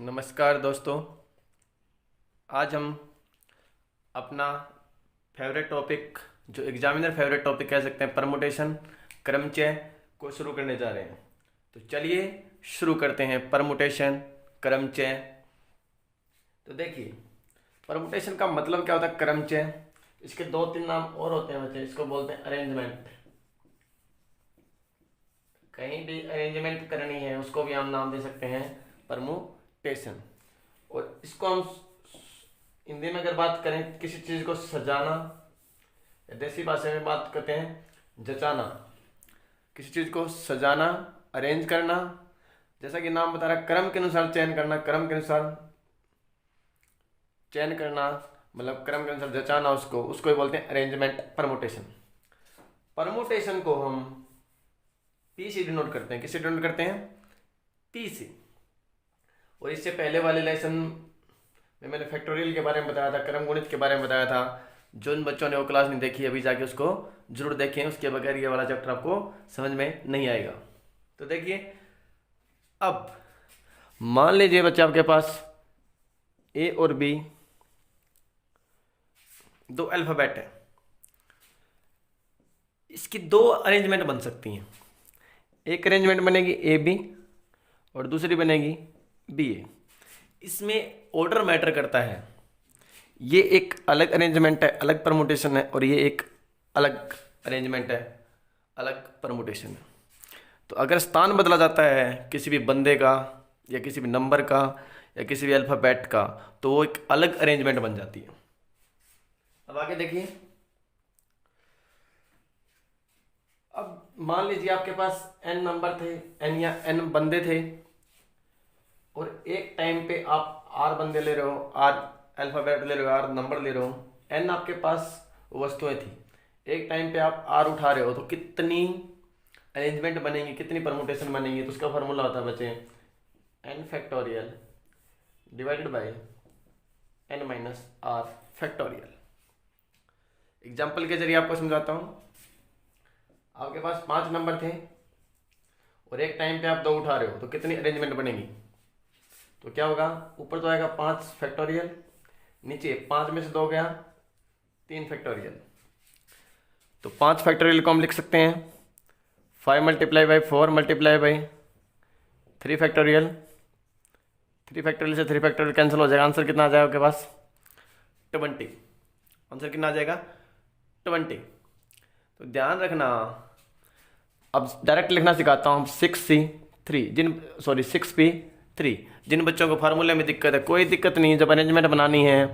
नमस्कार दोस्तों। आज हम अपना फेवरेट टॉपिक, जो एग्जामिनर फेवरेट टॉपिक कह सकते हैं, परमुटेशन क्रमचय को शुरू करने जा रहे हैं। तो चलिए शुरू करते हैं परमुटेशन क्रमचय। तो देखिए, परमुटेशन का मतलब क्या होता है? क्रमचय। इसके दो तीन नाम और होते हैं बच्चे। इसको बोलते हैं अरेंजमेंट। कहीं भी अरेंजमेंट करनी है उसको भी हम नाम दे सकते हैं परमुटेशन। और इसको हम हिंदी में अगर बात करें, किसी चीज़ को सजाना, देसी भाषा में बात करते हैं जचाना। किसी चीज़ को सजाना, अरेंज करना, जैसा कि नाम बता रहा है, क्रम के अनुसार चयन करना। क्रम के अनुसार चयन करना मतलब क्रम के अनुसार जचाना, उसको ही बोलते हैं अरेंजमेंट, परमुटेशन। परमुटेशन को हम पी से डिनोट करते हैं। किससे डिनोट करते हैं? पी से। और इससे पहले वाले लेसन में मैंने फैक्टोरियल के बारे में बताया था, क्रम गुणित के बारे में बताया था। जिन बच्चों ने वो क्लास नहीं देखी अभी जाके उसको जरूर देखें, उसके बगैर ये वाला चैप्टर आपको समझ में नहीं आएगा। तो देखिए, अब मान लीजिए बच्चे, आपके पास ए और बी दो अल्फाबेट है। इसकी दो अरेंजमेंट बन सकती हैं। एक अरेंजमेंट बनेगी ए बी और दूसरी बनेगी बी ए। इसमें ऑर्डर मैटर करता है। ये एक अलग अरेंजमेंट है, अलग परमुटेशन है, और ये एक अलग अरेंजमेंट है, अलग परमुटेशन है। तो अगर स्थान बदला जाता है किसी भी बंदे का या किसी भी नंबर का या किसी भी अल्फ़ाबेट का, तो वो एक अलग अरेंजमेंट बन जाती है। अब आगे देखिए। अब मान लीजिए आपके पास n नंबर थे, n या n बंदे थे, और एक टाइम पे आप r बंदे ले रहे हो, r अल्फाबेट ले रहे हो, r नंबर ले रहे हो, n आपके पास वस्तुएं थी। एक टाइम पे आप r उठा रहे हो, तो कितनी अरेंजमेंट बनेंगी, कितनी परमुटेशन बनेंगी? तो उसका फॉर्मूला होता है बच्चे n factorial divided by n minus r factorial. Example के जरिए आपको समझाता हूँ। आपके पास 5 नंबर थे और एक टाइम पे आप 2 उठा रहे हो, तो कितनी अरेंजमेंट बनेगी? तो क्या होगा? ऊपर तो आएगा 5 फैक्टोरियल, नीचे 5 में से 2 गया 3 फैक्टोरियल। तो 5 फैक्टोरियल को हम लिख सकते हैं 5 multiply by 4 multiply by 3 factorial. 3 factorial से 3 फैक्टोरियल कैंसिल हो जाएगा। आंसर कितना आ जाएगा आपके पास? 20। आंसर कितना आ जाएगा? 20। तो ध्यान रखना, अब डायरेक्ट लिखना सिखाता हूँ। 6p3 जिन बच्चों को फार्मूले में दिक्कत है, कोई दिक्कत नहीं। जब अरेंजमेंट बनानी है,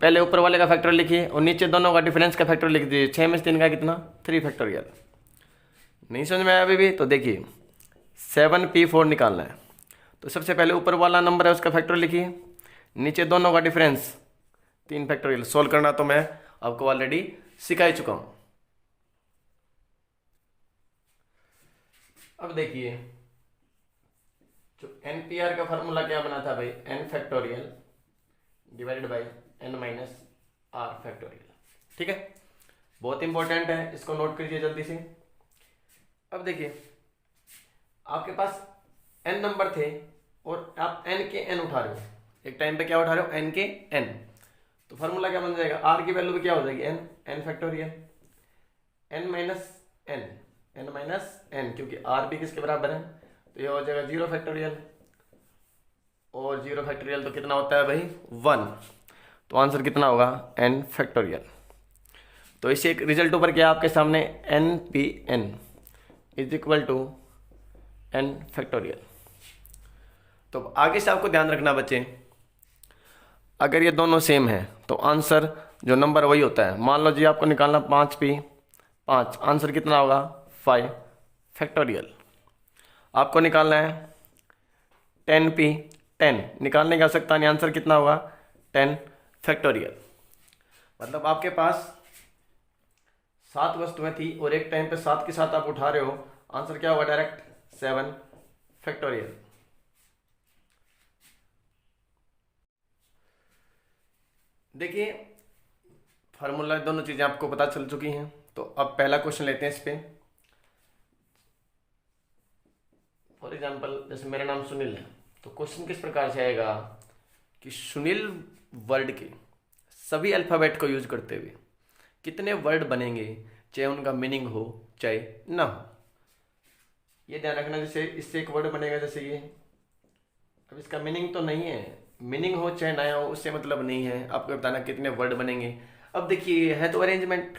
पहले ऊपर वाले का फैक्टर लिखिए और नीचे दोनों का डिफरेंस का फैक्टर लिख दीजिए। 6 में से 3 का कितना? 3 फैक्टोरियल। नहीं समझ में आया अभी भी? तो देखिए, 7p4 निकालना है। तो सबसे पहले ऊपर वाला नंबर है उसका फैक्टर लिखिए, नीचे दोनों का डिफरेंस 3 फैक्टोरियल। सोल्व करना तो मैं आपको ऑलरेडी सिखा ही चुका हूँ। अब देखिए, जो NPR का फॉर्मूला क्या बना था भाई? n factorial divided by n minus r factorial. ठीक है, बहुत इंपॉर्टेंट है, इसको नोट करिए जल्दी से। अब देखिए, आपके पास n नंबर थे और आप n के n उठा रहे हो। एक टाइम पे क्या उठा रहे हो? n के n। तो फॉर्मूला क्या बन जाएगा? r की वैल्यू भी क्या हो जाएगी? n factorial n minus n, क्योंकि r भी किसके बराबर है? तो ये हो जाएगा 0 फैक्टोरियल, और 0 फैक्टोरियल तो कितना होता है भाई? 1। तो आंसर कितना होगा? n factorial. तो इसे एक रिजल्ट ऊपर क्या आपके सामने? NPN is equal to n factorial. तो आगे से आपको ध्यान रखना बच्चे, अगर ये दोनों सेम है तो आंसर जो नंबर वही होता है। मान लो जी आपको निकालना 5p5, आंसर कितना होगा? 5 फैक्टोरियल। आपको निकालना है 10p10, निकालने की आवश्यकता नहीं, आंसर कितना होगा? 10 फैक्टोरियल। मतलब आपके पास 7 वस्तुएं थी और एक टाइम पे 7 के साथ आप उठा रहे हो, आंसर क्या होगा? Direct 7 factorial. देखिए, फार्मूला दोनों चीजें आपको पता चल चुकी हैं। तो अब पहला क्वेश्चन लेते हैं इस पे। फॉर एग्जाम्पल, जैसे मेरा नाम सुनील है, तो क्वेश्चन किस प्रकार से आएगा कि सुनील वर्ड के सभी अल्फ़ाबेट को यूज करते हुए कितने वर्ड बनेंगे, चाहे उनका मीनिंग हो चाहे ना हो। ये ध्यान रखना, जैसे इससे एक वर्ड बनेगा जैसे ये, अब इसका मीनिंग तो नहीं है, मीनिंग हो चाहे ना हो उससे मतलब नहीं है, आपको बताना कितने वर्ड बनेंगे। अब देखिए है तो अरेंजमेंट,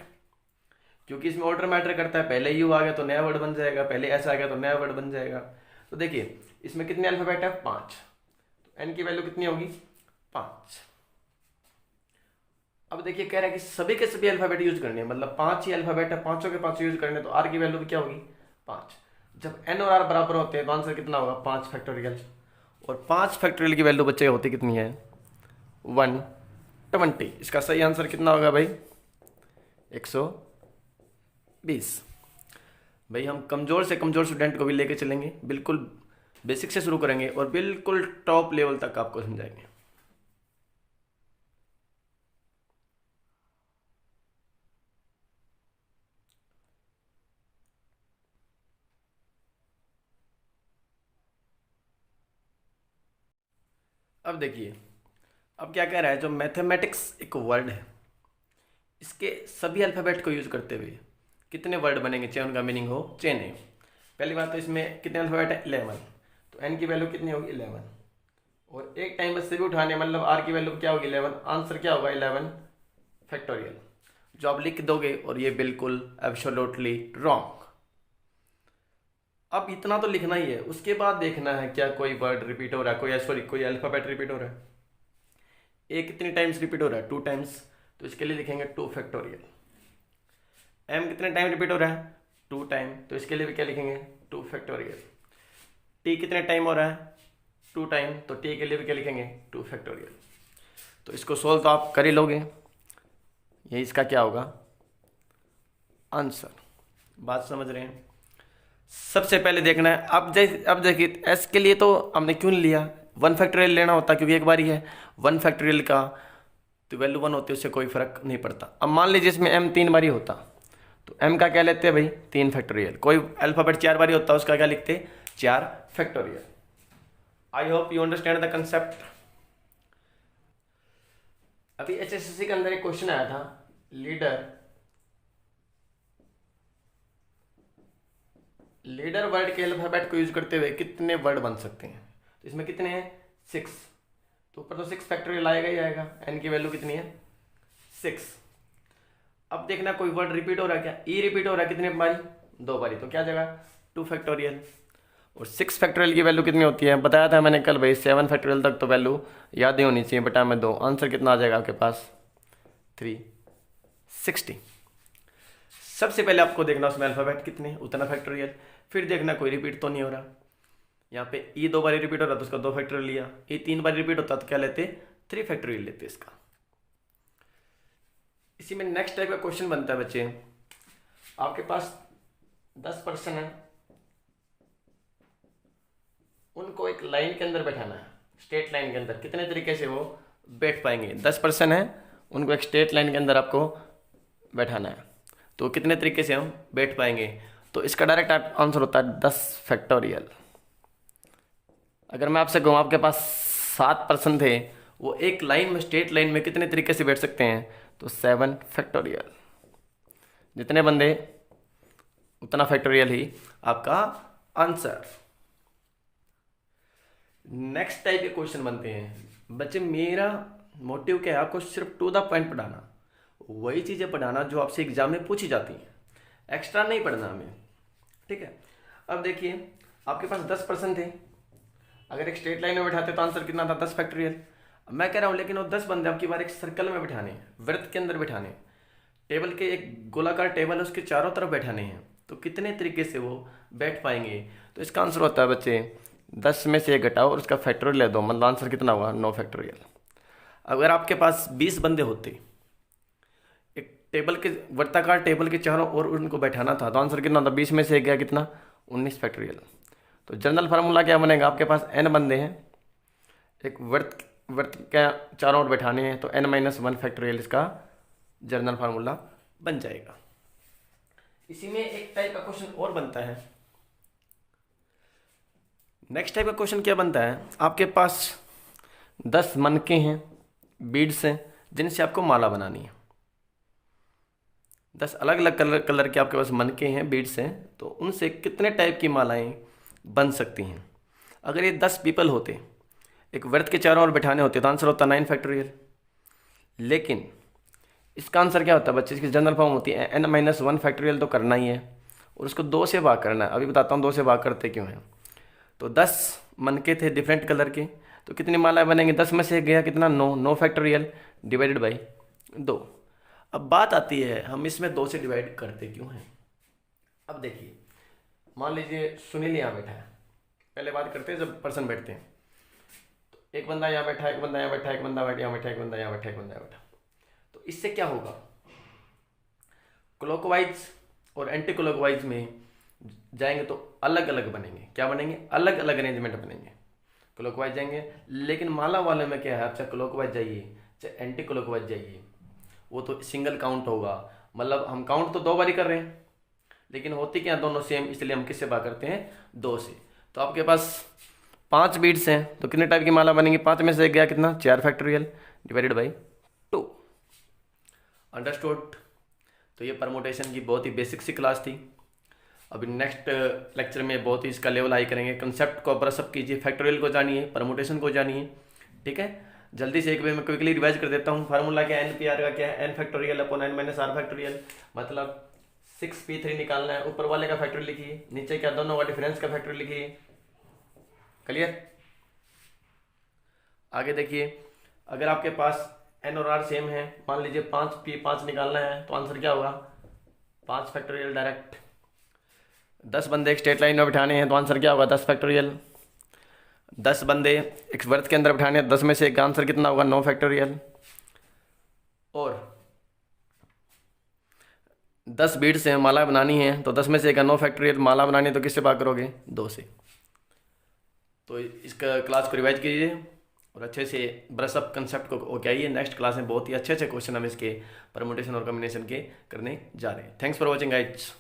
क्योंकि इसमें ऑर्डर मैटर करता है, पहले यू आ गया तो नया वर्ड बन जाएगा, पहले ऐसा आ गया तो नया वर्ड बन जाएगा। तो देखिए इसमें कितने अल्फाबेट है, 5, तो एन की वैल्यू कितनी होगी, 5। अब देखिए कह रहा है कि सभी के सभी अल्फाबेट यूज करने हैं, मतलब 5 ही अल्फाबेट है, पांचों के पांचों यूज करने, तो आर की वैल्यू क्या होगी, 5। जब एन और आर बराबर होते हैं तो आंसर कितना होगा, 5 फैक्टोरियल, और 5 फैक्टोरियल की वैल्यू बच्चे होती कितनी है, 120। इसका सही आंसर कितना होगा भाई, 120। भाई हम कमज़ोर से कमज़ोर स्टूडेंट को भी लेके चलेंगे, बिल्कुल बेसिक से शुरू करेंगे और बिल्कुल टॉप लेवल तक आपको समझाएंगे। अब देखिए, अब क्या कह रहा है, जो मैथमेटिक्स एक वर्ड है, इसके सभी अल्फ़ाबेट को यूज़ करते हुए कितने वर्ड बनेंगे, चाहे उनका मीनिंग हो चाहे नहीं हो। पहली बात तो इसमें कितने अल्फ़ाबेट है, 11, तो एन की वैल्यू कितनी होगी, 11, और एक टाइम बस से भी उठाने, मतलब आर की वैल्यू क्या होगी, 11, आंसर क्या होगा, 11 फैक्टोरियल, जो आप लिख दोगे, और ये बिल्कुल एब्सोल्युटली रॉन्ग। अब इतना तो लिखना ही है, उसके बाद देखना है क्या कोई वर्ड रिपीट हो रहा है, कोई अल्फ़ाबेट रिपीट हो रहा है। ए कितनी टाइम्स रिपीट हो रहा है, 2 टाइम्स, तो इसके लिए लिखेंगे 2 फैक्टोरियल। एम कितने टाइम रिपीट हो रहा है, 2 टाइम, तो इसके लिए भी क्या लिखेंगे, 2 फैक्टोरियल। टी कितने टाइम हो रहा है, 2 टाइम, तो टी के लिए भी क्या लिखेंगे, 2 फैक्टोरियल। तो इसको सोल्व तो आप कर ही लोगे, यही इसका क्या होगा आंसर। बात समझ रहे हैं। सबसे पहले देखना है, अब देखिए एस के लिए तो हमने क्यों नहीं लिया, 1 फैक्टोरियल लेना होता, क्योंकि एक बार ही है 1 फैक्टोरियल का, तो वैल्यू 1 होती है, उससे कोई फर्क नहीं पड़ता। अब मान लीजिए इसमें एम 3 बारी होता, तो एम का क्या लेते हैं भाई, 3 फैक्टोरियल। कोई अल्फाबेट 4 बारी होता है, उसका क्या लिखते, 4 factorial. I hope you understand the concept. अभी एचएसएससी के अंदर एक क्वेश्चन आया था, लीडर वर्ड के अल्फाबेट को यूज करते हुए कितने वर्ड बन सकते हैं, तो इसमें कितने हैं, 6, तो ऊपर तो 6 फैक्टोरियल आएगा ही आएगा, एन की वैल्यू कितनी है, 6। अब देखना कोई वर्ड रिपीट हो रहा है क्या, ई रिपीट हो रहा है कितने बारी, 2 बारी, तो क्या जगह 2 फैक्टोरियल। और 6 फैक्टोरियल की वैल्यू कितनी होती है, बताया था मैंने कल भाई, 7 फैक्टोरियल तक तो वैल्यू याद नहीं होनी चाहिए, बटा में 2, आंसर कितना आ जाएगा आपके पास, 360। सबसे पहले आपको देखना उसमें अल्फाबेट कितने, उतना फैक्टोरियल, फिर देखना कोई रिपीट तो नहीं हो रहा। यहाँ पे ई 2 बारी रिपीट हो रहा तो उसका 2 फैक्टोरियल लिया, ई 3 बारी रिपीट होता तो क्या लेते, 3 फैक्टोरियल लेते इसका। इसी में नेक्स्ट टाइप का क्वेश्चन बनता है बच्चे, आपके पास 10 पर्सन है, उनको एक लाइन के अंदर बैठाना है, स्ट्रेट लाइन के अंदर, कितने तरीके से वो बैठ पाएंगे, 10 पर्सन है, उनको एक स्ट्रेट लाइन के अंदर आपको बैठाना है, तो कितने तरीके से हम बैठ पाएंगे, तो इसका डायरेक्ट आंसर होता है 10 फैक्टोरियल। अगर मैं आपसे कहूँ आपके पास 7 पर्सन थे, वो एक लाइन में, स्ट्रेट लाइन में कितने तरीके से बैठ सकते हैं, तो 7 फैक्टोरियल। जितने बंदे उतना फैक्टोरियल ही आपका आंसर। नेक्स्ट टाइप के क्वेश्चन बनते हैं बच्चे, मेरा मोटिव क्या है, आपको सिर्फ टू द पॉइंट पढ़ाना, वही चीज़ें पढ़ाना जो आपसे एग्जाम में पूछी जाती हैं, एक्स्ट्रा नहीं पढ़ना हमें, ठीक है। अब देखिए आपके पास 10 पर्सन थे, अगर एक स्ट्रेट लाइन में बैठाते तो आंसर कितना था, 10 फैक्टोरियल। मैं कह रहा हूँ लेकिन वो 10 बंदे आपकी बार एक सर्कल में बैठाने हैं, वृत्त के अंदर बैठाने हैं, टेबल के, एक गोलाकार टेबल है उसके चारों तरफ बैठाने हैं, तो कितने तरीके से वो बैठ पाएंगे, तो इसका आंसर होता है बच्चे 10 में से 1 घटाओ और उसका फैक्टोरियल ले दो, मतलब आंसर कितना होगा, 9 फैक्टोरियल। अगर आपके पास 20 बंदे होते, एक टेबल के, वर्ताकार टेबल के चारों ओर उनको बैठाना था, तो आंसर कितना था, 20 में से 1 गया कितना, 19 फैक्टोरियल। तो जनरल फार्मूला क्या बनेगा, आपके पास n बंदे हैं, एक वर्त के चारों ओर बैठाने हैं, तो n-1 फैक्टोरियल इसका जनरल फार्मूला बन जाएगा। इसी में एक टाइप का क्वेश्चन और बनता है, नेक्स्ट टाइप का क्वेश्चन क्या बनता है, आपके पास 10 मनके हैं, बीड्स हैं, जिनसे आपको माला बनानी है। 10 अलग अलग कलर के आपके पास मनके हैं, बीड्स हैं, तो उनसे कितने टाइप की मालाएं बन सकती हैं। अगर ये 10 पीपल होते, एक व्रत के चारों ओर बैठाने होते, तो आंसर होता 9 फैक्टोरियल। लेकिन इसका आंसर क्या होता है बच्चे, इसकी जनरल फॉर्म होती है n-1 फैक्टोरियल तो करना ही है, और उसको 2 से भाग करना है। अभी बताता हूँ 2 से भाग करते क्यों है। तो 10 मनके थे डिफरेंट कलर के, तो कितनी मालाएं बनेंगे, 10 में से गया कितना, 9 फैक्टोरियल डिवाइडेड बाई 2। अब बात आती है हम इसमें 2 से डिवाइड करते क्यों हैं। अब देखिए, मान लीजिए सुनील यहाँ बैठा है, पहले बात करते हैं जब पर्सन बैठते हैं, तो एक बंदा यहाँ बैठा, एक बंदा यहाँ बैठा, एक बंदा यहाँ बैठा, एक बंदा यहाँ बैठा, एक बंदा यहाँ बैठा। तो इससे क्या होगा, क्लॉकवाइज और एंटी क्लॉकवाइज में जाएंगे तो अलग अलग बनेंगे। क्या बनेंगे, अलग अलग अरेंजमेंट बनेंगे। क्लॉकवाइज जाएंगे, लेकिन माला वाले में क्या है, आप चाहे क्लॉकवाइज जाइए चाहे एंटी क्लॉकवाइज जाइए, वो तो सिंगल काउंट होगा। मतलब हम काउंट तो 2 बार ही कर रहे हैं, लेकिन होती क्या दोनों सेम, इसलिए हम किससे भाग करते हैं, 2 से। तो आपके पास 5 बीड्स हैं, तो कितने टाइप की माला बनेंगी, 5 में से गया कितना, 4 फैक्टोरियल डिवाइडेड बाई 2। अंडरस्टूड। तो ये परमुटेशन की बहुत ही बेसिक सी क्लास थी। अभी नेक्स्ट लेक्चर में बहुत ही इसका लेवल हाई करेंगे। कंसेप्ट को ब्रश अप कीजिए, फैक्टोरियल को जानिए, परमुटेशन को जानिए, ठीक है। जल्दी से एक बार मैं क्विकली रिवाइज कर देता हूँ। फार्मूला क्या है, NPR का क्या है, n factorial upon n minus r factorial, मतलब 6p3 निकालना है। ऊपर वाले का फैक्टोरियल लिखिए, नीचे क्या दोनों का डिफरेंस का फैक्टोरियल लिखिए। क्लियर। आगे देखिए, अगर आपके पास n और r सेम है, मान लीजिए 5p5 निकालना है, तो आंसर क्या होगा, 5 फैक्टोरियल डायरेक्ट। 10 बंदे एक स्ट्रेट लाइन में बिठाने हैं, तो आंसर क्या होगा, 10 फैक्टोरियल। 10 बंदे एक वर्त के अंदर बिठाने हैं, 10 में से एक का आंसर कितना होगा, 9 फैक्टोरियल। और 10 बीड से माला बनानी है, तो 10 में से एक का 9 फैक्टोरियल। माला बनानी है तो किससे भाग करोगे, 2 से। तो इसका क्लास को रिवाइज कीजिए और अच्छे से ब्रश अप कंसेप्ट को ओके आइए। नेक्स्ट क्लास में बहुत ही अच्छे अच्छे क्वेश्चन हम इसके परमुटेशन और कॉम्बिनेशन के करने जा रहे हैं। Thanks for watching guys.